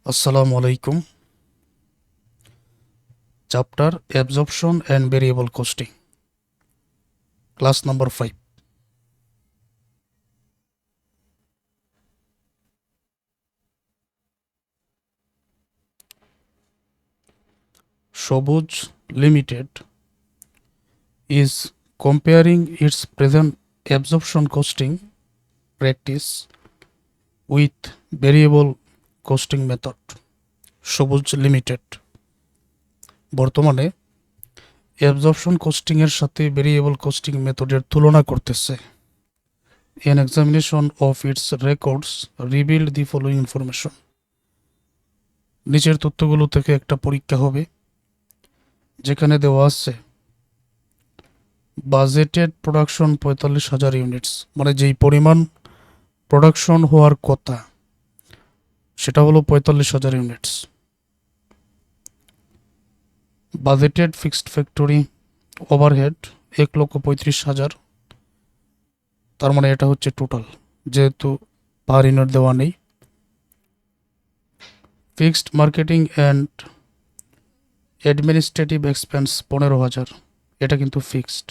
Assalamu alaikum. Chapter Absorption and Variable Costing. Class number 5. Shobuj Limited is comparing its present absorption costing practice with variable costing method. সবুজ limited বর্তমানে absorption costing এর সাথে variable costing মেথডের তুলনা করতেছে। An examination of its records revealed the following information. নিচের তথ্যগুলো থেকে একটা পরীক্ষা হবে, যেখানে দেওয়া আছে বাজেটেড প্রোডাকশন 45,000 ইউনিটস, মানে যেই পরিমাণ প্রোডাকশন হওয়ার কথা সেটা হলো 45,000 units. Budgeted fixed factory overhead 1,35,000, তার মানে এটা হচ্ছে টোটাল, যেহেতু পার ইউনিট দেওয়া নেই। Fixed marketing and administrative expense 15,000, এটা কিন্তু fixed.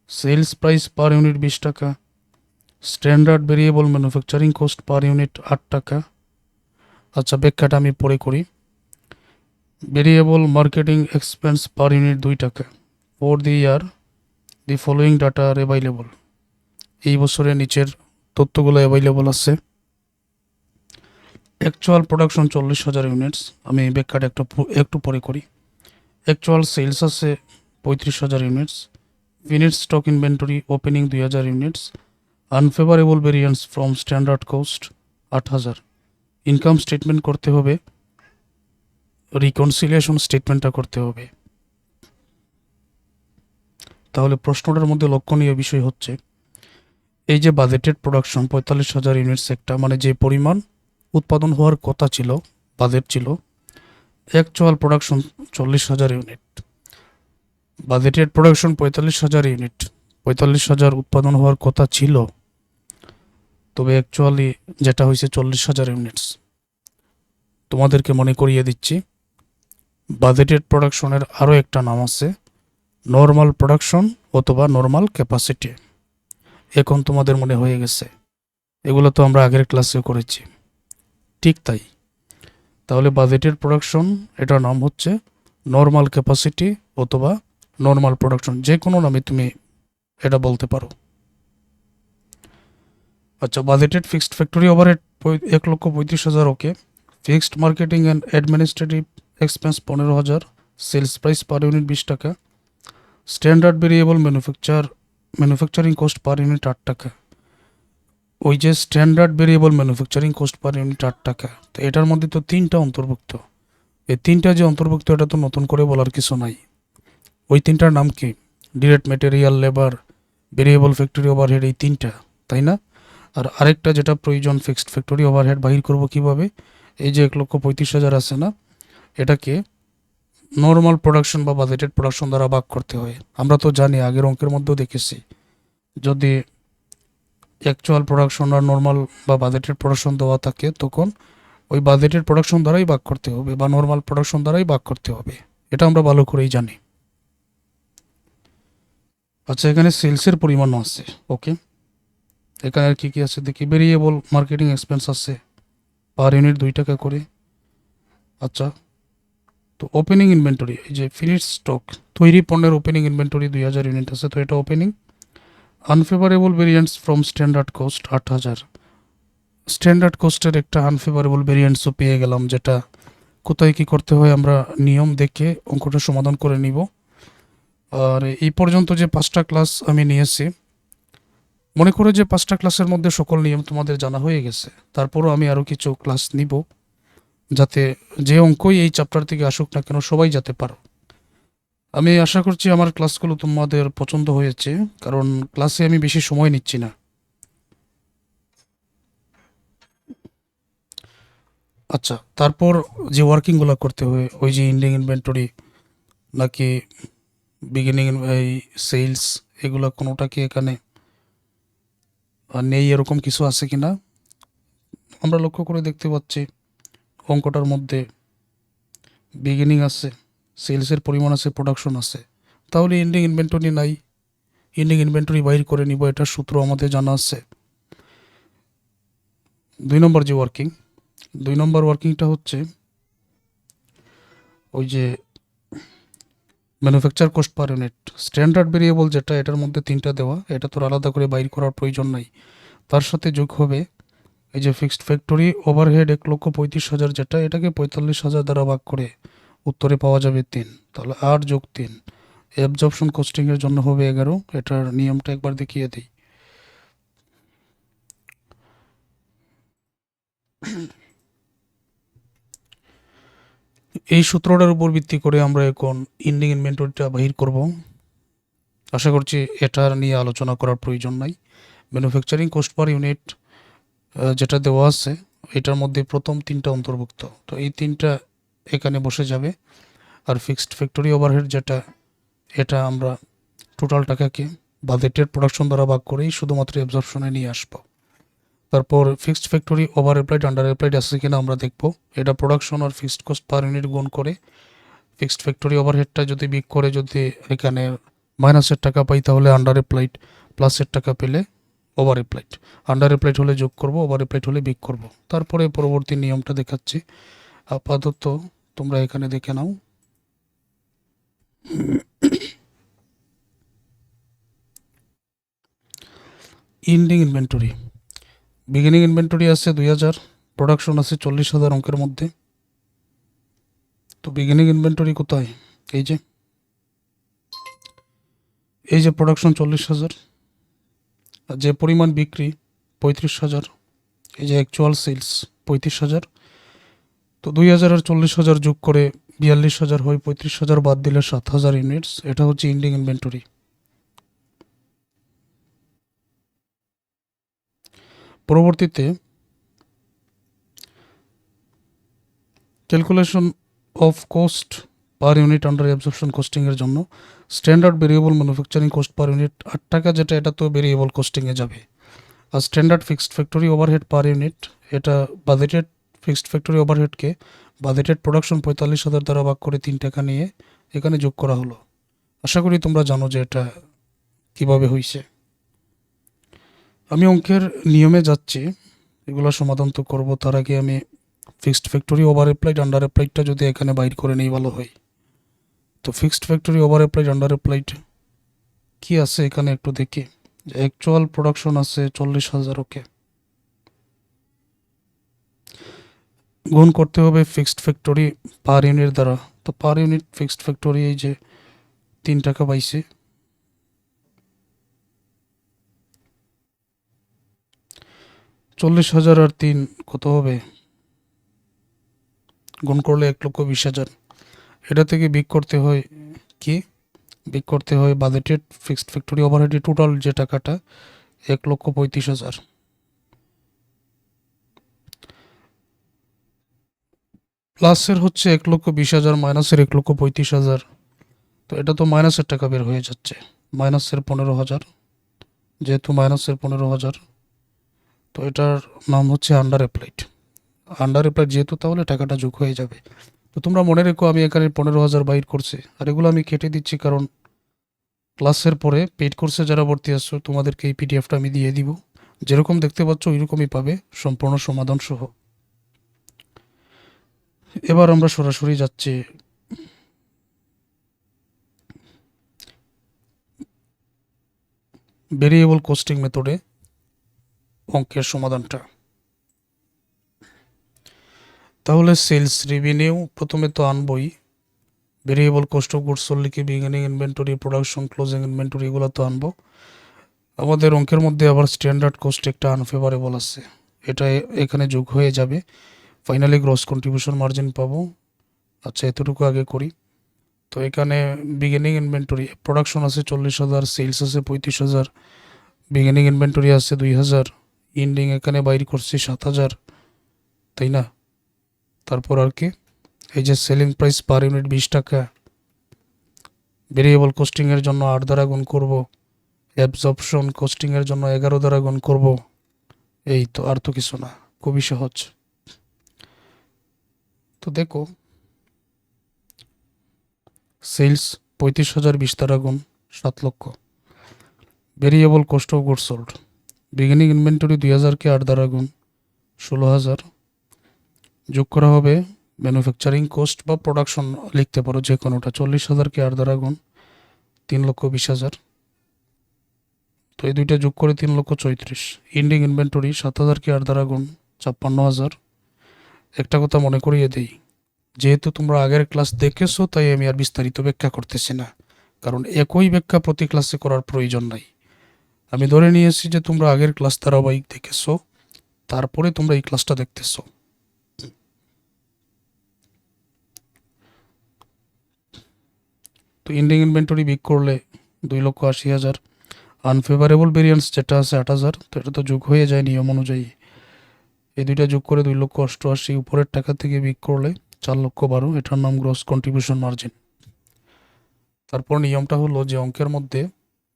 Sales price per unit 20 টাকা। Standard variable manufacturing cost per unit 8 টাকা। আচ্ছা, ব্যাখ্যাটা আমি পরে করি। Variable marketing expense per unit 2 টাকা। For the year the following data are available. এই বছরের নিচের তথ্যগুলো অ্যাভাইলেবল আছে। অ্যাকচুয়াল প্রোডাকশন 40,000 ইউনিটস, আমি ব্যাখ্যাটা একটু পরে করি। অ্যাকচুয়াল সেলস আছে 35,000 units. Finished stock inventory opening 2,000 units. Unfavourable variance from standard cost 8,000। Income statement করতে হবে, রিকনসিলিয়েশন স্টেটমেন্টটা করতে হবে। তাহলে প্রশ্নটার মধ্যে লক্ষণীয় বিষয় হচ্ছে এই যে বাজেটেড প্রোডাকশন 45,000 ইউনিটস একটা, মানে যে পরিমাণ উৎপাদন হওয়ার কথা ছিল, বাজেট ছিল। Actual production 40,000 unit. Budgeted production 45,000 unit, 45,000 উৎপাদন হওয়ার কথা ছিল, তবে অ্যাকচুয়ালি যেটা হয়েছে 40,000 ইউনিটস। তোমাদেরকে মনে করিয়ে দিচ্ছি, বাজেটেড প্রোডাকশনের আরও একটা নাম আছে, নর্মাল প্রোডাকশন অথবা নর্মাল ক্যাপাসিটি। এখন তোমাদের মনে হয়ে গেছে, এগুলো তো আমরা আগের ক্লাসেও করেছি। ঠিক তাই, তাহলে বাজেটেড প্রোডাকশন এটার নাম হচ্ছে নর্মাল ক্যাপাসিটি অথবা নর্মাল প্রোডাকশন, যে কোনো নামে তুমি এটা বলতে পারো। আচ্ছা, budgeted fixed factory overhead 1,35,000, okay. Fixed marketing and administrative expense 15,000। Sales price per unit 20 টাকা। Standard variable manufacturing cost per unit 8 টাকা। ওই যে standard variable manufacturing cost per unit 8 টাকা, তো এটার মধ্যে তো 3টা অন্তর্ভুক্ত। এই 3টা যে অন্তর্ভুক্ত, এটা তো নতুন করে বলার কিছু নাই। ওই 3টার নাম কি? Direct material, labour, variable factory overhead, এই 3টা, তাই না? আর আরেকটা যেটা প্রয়োজন, ফিক্সড ফ্যাক্টরি ওভারহেড বাহির করব কিভাবে? এই যে 1,35,000 আছে না, এটাকে নর্মাল প্রোডাকশন বা বাজেটেড প্রোডাকশন দ্বারা ভাগ করতে হয়। আমরা তো জানি, আগের অঙ্কের মধ্যেও দেখেছি, যদি অ্যাকচুয়াল প্রোডাকশন আর নর্মাল বা বাজেটেড প্রোডাকশন দেওয়া থাকে, তখন ওই বাজেটেড প্রোডাকশন দ্বারাই ভাগ করতে হবে বা নর্মাল প্রোডাকশন দ্বারাই ভাগ করতে হবে। এটা আমরা ভালো করেই জানি। আচ্ছা, এখানে সেলসের পরিমাণও আছে, ওকে। এখানে আর কি কি আছে দেখি। ভেরিয়েবল মার্কেটিং এক্সপেন্স আছে পার ইউনিট 2 টাকা করে। আচ্ছা, তো ওপেনিং ইনভেন্টরি, এই যে ফিনিশড স্টক, তৈরি পণ্যের ওপেনিং ইনভেন্টরি 2,000 ইউনিট আছে, তো এটা opening. Unfavourable variance from standard cost 8,000। Standard কোস্টের একটা আনফেভারেবল ভেরিয়েন্সও পেয়ে গেলাম, যেটা কোথায় কি করতে হয় আমরা নিয়ম দেখে অঙ্কটা সমাধান করে নিব। আর এই পর্যন্ত যে 5টা ক্লাস আমি নিয়েছি, মনে করে যে 5টা ক্লাসের মধ্যে সকল নিয়ম তোমাদের জানা হয়ে গেছে। তারপরও আমি আরও কিছু ক্লাস নিব, যাতে যে অঙ্কই এই চ্যাপ্টার থেকে আসুক না কেন সবাই যাতে পারো। আমি আশা করছি আমার ক্লাসগুলো তোমাদের পছন্দ হয়েছে, কারণ ক্লাসে আমি বেশি সময় নিচ্ছি না। আচ্ছা, তারপর যে ওয়ার্কিংগুলো করতে হয়, ওই যে এন্ডিং ইনভেন্টরি নাকি বিগিনিং এই সেলস, এগুলো কোনোটা কি এখানে নেই, এরকম কিছু আছে কিনা আমরা লক্ষ্য করে দেখতে পাচ্ছি। অঙ্কটার মধ্যে বিগিনিং আছে, সেলসের পরিমাণ আছে, প্রোডাকশন আছে, তাহলে এন্ডিং ইনভেন্টরি নাই, এন্ডিং ইনভেন্টরি বাইর করে নিব, এটার সূত্র আমাদের জানা আছে। 2 নম্বর যে ওয়ার্কিং, 2 নম্বর ওয়ার্কিংটা হচ্ছে ওই যে manufacture cost per unit, standard variable যেটা, এটার মধ্যে 3টা দেওয়া, এটা তোর আলাদা করে বাইর করার প্রয়োজন নাই। তার সাথে যোগ হবে এই যে ফিক্সড ফ্যাক্টরি ওভারহেড 1,35,000 যেটা, এটাকে 45,000 দ্বারা ভাগ করে উত্তরে পাওয়া যাবে 3, তাহলে 8 যোগ 3 অ্যাবজর্পশন কস্টিংয়ের জন্য হবে 11। এটার নিয়মটা একবার দেখিয়ে দিই। এই সূত্রটার উপর ভিত্তি করে আমরা এখন এন্ডিং ইনভেন্টরিটা বাহির করব। আশা করছি এটা নিয়ে আলোচনা করার প্রয়োজন নাই। ম্যানুফ্যাকচারিং কস্ট পার ইউনিট যেটা দেওয়া আছে, এটার মধ্যে প্রথম 3টা অন্তর্ভুক্ত, তো এই 3টা এখানে বসে যাবে। আর ফিক্সড ফ্যাক্টরি ওভারহেড যেটা, এটা আমরা টোটাল টাকাকে বাজেটের প্রোডাকশন দ্বারা ভাগ করেই শুধুমাত্র অ্যাবজর্পশনে নিয়ে আসবো। তারপর fixed factory over applied under applied আছে কিনা আমরা দেখব। এটা প্রোডাকশন আর ফিক্সড কস্ট পার ইউনিট গুণ করে ফিক্সড ফ্যাক্টরি ওভারহেডটা যদি বিগ করে যদি এখানে মাইনাসের টাকা পাই, তাহলে আন্ডার অ্যাপ্লাইড, প্লাসের টাকা পেলে ওভার অ্যাপ্লাইড, আন্ডার অ্যাপ্লাইড হলে যোগ করব, ওভার অ্যাপ্লাইড হলে বিগ করব। তারপরে পরবর্তী নিয়মটা দেখাচ্ছি, আপাতত তোমরা এখানে দেখে নাও। এন্ডিং ইনভেন্টরি, বিগিনিং ইনভেন্টরি আছে 2000, প্রোডাকশন আছে 40,000 অঙ্কের মধ্যে। তো বিগিনিং ইনভেন্টরি কোথায়? এই যে প্রোডাকশন 40,000, আর যে পরিমাণ বিক্রি 35,000, এই যে অ্যাকচুয়াল সেলস 35,000। তো 2,000 আর 40,000 যোগ করে 42,000 হয়, 35,000 বাদ দিলে 7,000 ইউনিটস। এটা হচ্ছে এন্ডিং ইনভেন্টরি। পরবর্তীতে calculation of cost per unit under absorption কস্টিংয়ের জন্য standard variable manufacturing cost per unit 8 টাকা যেটা, এটা তো ভেরিয়েবল কস্টিংয়ে যাবে। আর standard fixed factory overhead per unit, এটা বাজেটেড ফিক্সড ফ্যাক্টরি ওভারহেডকে বাজেটেড প্রোডাকশন 45,000 দ্বারা ভাগ করে 3 টাকা নিয়ে এখানে যোগ করা হলো। আশা করি তোমরা জানো যে এটা কিভাবে হয়েছে। আমি অঙ্কের নিয়মে যাচ্ছি, এগুলো সমাধান তো করবো। তার আগে আমি fixed factory over applied under অ্যাপ্লাইডটা যদি এখানে বাইর করে নেই ভালো হয়। তো fixed factory over applied under applied কী আছে এখানে একটু দেখি। অ্যাকচুয়াল প্রোডাকশন আছে 40,000, ওকে, গুণ করতে হবে ফিক্সড ফ্যাক্টরি পার ইউনিট দ্বারা। তো পার ইউনিট ফিক্সড ফ্যাক্টরি এই যে 3 টাকা পাইছে, 40,000 আর 3 কত হবে? গুণ করলে 1,20,000। এটা থেকে বিগ করতে হয় কি? বিগ করতে হয় বাজেটেড ফিক্সড ফ্যাক্টরি ওভারহেডের টোটাল যে টাকাটা 1,35,000। প্লাসের হচ্ছে 1,20,000, মাইনাসের 1,35,000। তো এটা তো মাইনাসের টাকা বের হয়ে যাচ্ছে, মাইনাসের 15,000, যেহেতু মাইনাসের 15,000, তো এটার নাম হচ্ছে আন্ডার অ্যাপ্লাইড। আন্ডার অ্যাপ্লাইড যেহেতু, তাহলে টাকাটা যোগ হয়ে যাবে। তো তোমরা মনে রেখো আমি এখানে 15,000 বাইর করছি, আর এগুলো আমি কেটে দিচ্ছি, কারণ ক্লাসের পরে পেইড কোর্সে যারা ভর্তি আসছো তোমাদেরকে এই পিডিএফটা আমি দিয়ে দিব। যেরকম দেখতে পাচ্ছ ওইরকমই পাবে, সম্পূর্ণ সমাধান সহ। এবার আমরা সরাসরি যাচ্ছি ভেরিয়েবল কস্টিং মেথডে অঙ্কের সমাধানটা। তাহলে সেলস রেভিনিউ প্রথমে তো আনবই, variable cost of goods sold লিখে beginning inventory, production, closing inventory, এগুলো তো আনবো। আমাদের অঙ্কের মধ্যে আবার স্ট্যান্ডার্ড কস্ট একটা আনফেভারেবল আছে, এটা এখানে যোগ হয়ে যাবে। ফাইনালি গ্রস কন্ট্রিবিউশন মার্জিন পাবো। আচ্ছা, এতটুকু আগে করি। তো এখানে বিগিনিং ইনভেন্টরি, প্রোডাকশন আছে 40,000, সেলস আছে 35,000, বিগিনিং ইনভেন্টরি আছে 2,000, এন্ডিং এখানে বাইর করছি 7,000, তাই না? তারপর আর কি, এই যে সেলিং প্রাইস পার ইউনিট 20 টাকা, ভেরিয়েবল কস্টিংয়ের জন্য 8 দ্বারা গুণ করব, অ্যাবজর্পশন কস্টিংয়ের জন্য 11 দ্বারা গুণ করব। এই তো, আর তো কিছু না, খুবই সহজ। তো দেখো সেলস 35,000 20 দ্বারা গুণ 7 lakh. Variable cost of goods sold beginning inventory 2000কে 8 দ্বারা গুণ 16,000 যোগ করা হবে ম্যানুফ্যাকচারিং কোস্ট বা প্রোডাকশন লিখতে পারো যে কোনোটা। 40,000কে 8 দ্বারা গুণ 3,20,000। তো এই দুইটা যোগ করে 3,34,000। এন্ডিং ইনভেন্টরি 7,000কে 8 দ্বারা গুণ 56,000। একটা কথা মনে করিয়ে দেই, যেহেতু তোমরা আগের ক্লাস দেখেছো তাই আমি আর বিস্তারিত ব্যাখ্যা করতেছি না, কারণ একই ব্যাখ্যা প্রতি ক্লাসে করার প্রয়োজন নাই। আমি ধরে নিয়েছি যে তোমরা আগের ক্লাস ধারাবাহিক দেখেছো, তারপরে তোমরা এই ক্লাসটা দেখতেছো। তো এন্ডিং ইনভেন্টরি বিক করলে 2,80,000। আনফেভারেবল ভেরিয়েন্স যেটা আছে 8,000, তো এটা তো যোগ হয়ে যায় নিয়ম অনুযায়ী। এই দুইটা যোগ করে 2,88,000। উপরের টাকা থেকে বিক করলে 4,12,000। এটার নাম গ্রস কন্ট্রিবিউশন মার্জিন। তারপর নিয়মটা হলো যে অঙ্কের মধ্যে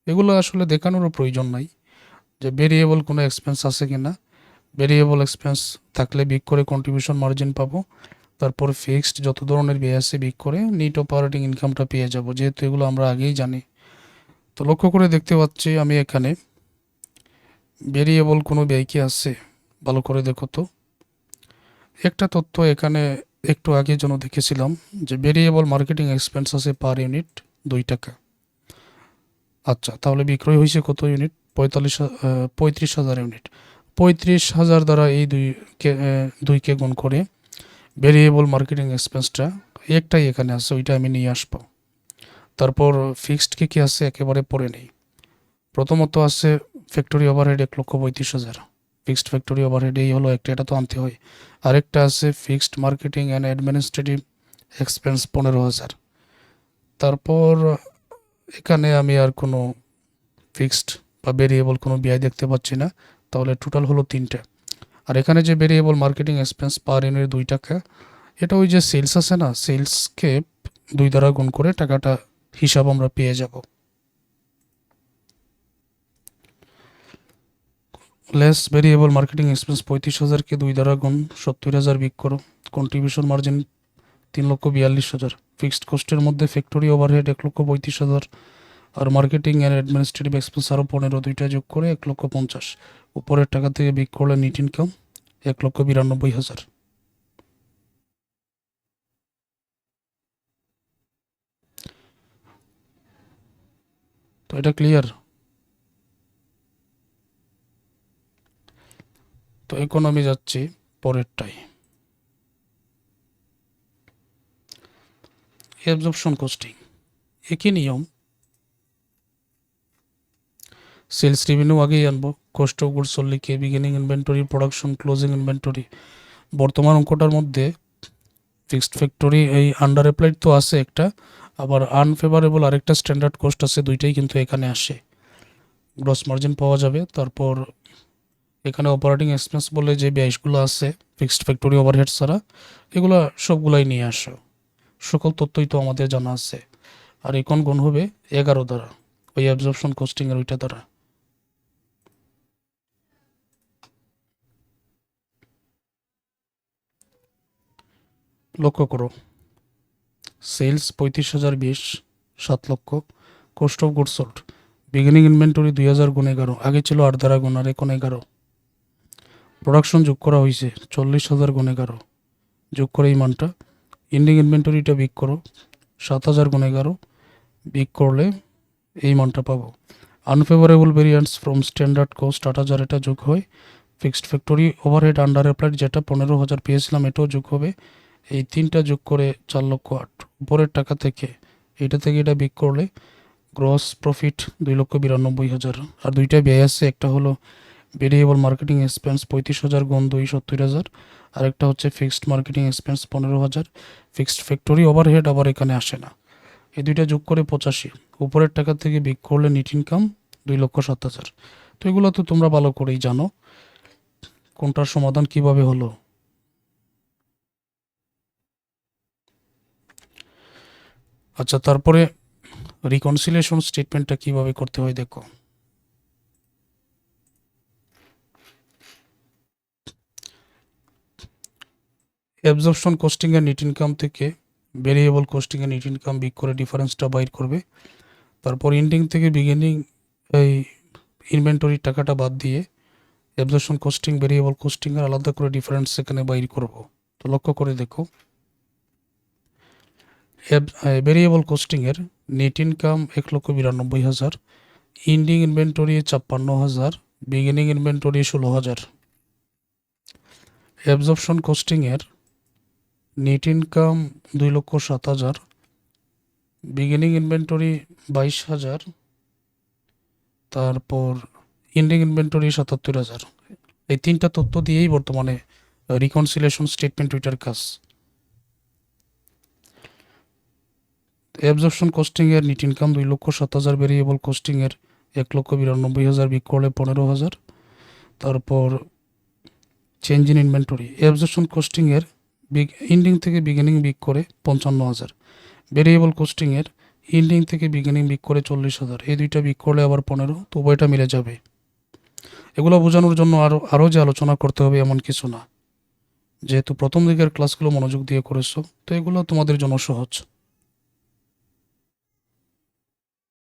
এগুলো আসলে দেখানোরও প্রয়োজন নাই যে ভেরিয়েবল কোনো এক্সপেন্স আছে কিনা। ভেরিয়েবল এক্সপেন্স থাকলে বিক করে কন্ট্রিবিউশন মার্জিন পাবো। তারপর ফিক্সড যত ধরনের ব্যয় আছে বিক করে নিট অপারেটিং ইনকামটা পেয়ে যাব, যেহেতু এগুলো আমরা আগেই জানি। তো লক্ষ্য করে দেখতে পাচ্ছি আমি এখানে ভেরিয়েবল কোনো ব্যয় কি আছে, ভালো করে দেখো তো। একটা তথ্য এখানে একটু আগে যেন দেখেছিলাম যে ভেরিয়েবল মার্কেটিং এক্সপেন্স আছে পার ইউনিট 2 টাকা। আচ্ছা, তাহলে বিক্রয় হয়েছে কত ইউনিট? 35,000 ইউনিট। 35,000 দ্বারা এই দুইকে গুণ করে ভেরিয়েবল মার্কেটিং এক্সপেন্সটা একটাই এখানে আছে, ওইটা আমি নিয়ে আসবো। তারপর ফিক্সড কি আছে একেবারে পরে নেই। প্রথমত আছে factory overhead 1,35,000। Fixed factory overhead এই হলো একটা, এটা তো আনতে হয়। আরেকটা আছে fixed marketing and administrative expense 15,000। তারপর এখানে আমি আর কোনো ফিক্সড বা ভেরিয়েবল কোনো ব্যয় দেখতে পাচ্ছি না, তাহলে টোটাল হলো 3টা। আর এখানে যে variable marketing expense per unit 2 টাকা, এটা ওই যে সেলস আছে না, সেলসকে 2 দ্বারা গুণ করে টাকাটা হিসাব আমরা পেয়ে যাব। লেস ভেরিয়েবল মার্কেটিং এক্সপেন্স 35,000কে 2 দ্বারা গুণ 70,000 বিক করো। Contribution margin 3,42,000। ফিক্সড কস্টের মধ্যে ফ্যাক্টরি ওভারহেড 1,35,000 আর মার্কেটিং অ্যান্ড অ্যাডমিনিস্ট্রেটিভ এক্সপেন্স আরও 15, দুইটা যোগ করে 1,50,000। উপরের টাকা থেকে বিক করলে নিট ইনকাম 1,92,000। তো এটা ক্লিয়ার? তো এখন আমি যাচ্ছি পরেরটাই, অ্যাবজর্পশন কস্টিং। একই নিয়ম, সেলস রেভিনিউ আগেই আনবো। কস্ট অফ গুডস সোল্ড লিখে beginning inventory, production, closing inventory. বর্তমান অঙ্কটার মধ্যে ফিক্সড ফ্যাক্টরি এই আন্ডার অ্যাপ্লাইড তো আছে একটা, আবার আনফেভারেবল আরেকটা স্ট্যান্ডার্ড কোস্ট আছে, দুইটাই কিন্তু এখানে আসে। গ্রস মার্জিন পাওয়া যাবে। তারপর এখানে অপারেটিং এক্সপেন্স বলে যে ব্যয়গুলো আছে ফিক্সড ফ্যাক্টরি ওভারহেড ছাড়া, এগুলো সবগুলাই নিয়ে আসো। সকল তথ্যই তো আমাদের জানা আছে। আর এখন গুণ হবে 11 দ্বারা, ওই অ্যাবজর্পশন কস্টিং এর ওইটা দ্বারা। লক্ষ্য করো, সেলস 35,020 7 লক্ষ। Cost of goods sold beginning inventory 2,000 গুণ 11, আগে ছিল 8 দ্বারা গুণ আর এখন 11। প্রোডাকশন যোগ করা হয়েছে 40,000 গুণ 11, যোগ করে এই মানটা। এন্ডিং ইনভেন্টরিটা বিক করো 7,000 গুণ 11, বিক করলে এই মানটা পাবো। Unfavourable variance from standard cost 8,000, এটা যোগ হয়। Fixed factory overhead under applied যেটা 15,000 পেয়েছিলাম, এটাও যোগ হবে। এই তিনটা যোগ করে 4,08,000। উপরের টাকা থেকে এটা থেকে এটা বিক করলে গ্রস প্রফিট 2,92,000। আর দুইটা ব্যয় আছে, একটা হলো ভেরিয়েবল মার্কেটিং এক্সপেন্স 35,000 গুণ 2 70,000, আর একটা হচ্ছে fixed marketing expense 15,000। Fixed factory overhead আবার এখানে আসে না, এই দুইটা যোগ করে 85। উপরের টাকা থেকে বিক করলে নিট ইনকাম 2,07,000। তো এগুলো তো তোমরা ভালো করেই জানো কোনটার সমাধান কিভাবে হলো। আচ্ছা, তারপরে রিকনসিলিয়েশন স্টেটমেন্টটা কিভাবে করতে হয় দেখো। অ্যাবজর্পশন কস্টিং এর নেট ইনকাম থেকে ভেরিয়েবল কস্টিং এর নেট ইনকাম বিগ করে ডিফারেন্সটা বাইর করবে। তারপর এন্ডিং থেকে বিগিনিং এই ইনভেন্টরির টাকাটা বাদ দিয়ে অ্যাবজর্পশন কস্টিং ভেরিয়েবল কস্টিং এর আলাদা করে ডিফারেন্স এখানে বাইর করব। তো লক্ষ্য করে দেখো, ভেরিয়েবল কস্টিং এর net income 1,92,000, ending inventory 56,000, beginning inventory 16,000। Absorption costing এর নেট ইনকাম 2,07,000, বিগিনিং ইনভেন্টরি 22,000, তারপর এন্ডিং ইনভেন্টরি 77,000। এই তিনটা তথ্য দিয়েই বর্তমানে রিকনসিলিয়েশন স্টেটমেন্ট ওইটার কাজ। অ্যাবজর্পশন কস্টিং এর নেট ইনকাম 2,07,000, ভেরিয়েবল কস্টিং এর 1,92,000 বিগ করলে 15,000। তারপর change in inventory, absorption costing এর এন্ডিং থেকে বিগিনিং বিগ করে 55,000, ভেরিয়েবল কস্টিং এর এন্ডিং থেকে বিগিনিং বিগ করে 40,000। এই দুইটা বিগ করলে আবার 15, তো উভয়টা মিলে যাবে। এগুলো বোঝানোর জন্য আরও যে আলোচনা করতে হবে এমন কিছু না, যেহেতু প্রথম দিকের ক্লাসগুলো মনোযোগ দিয়ে করেছো, তো এগুলো তোমাদের জন্য সহজ।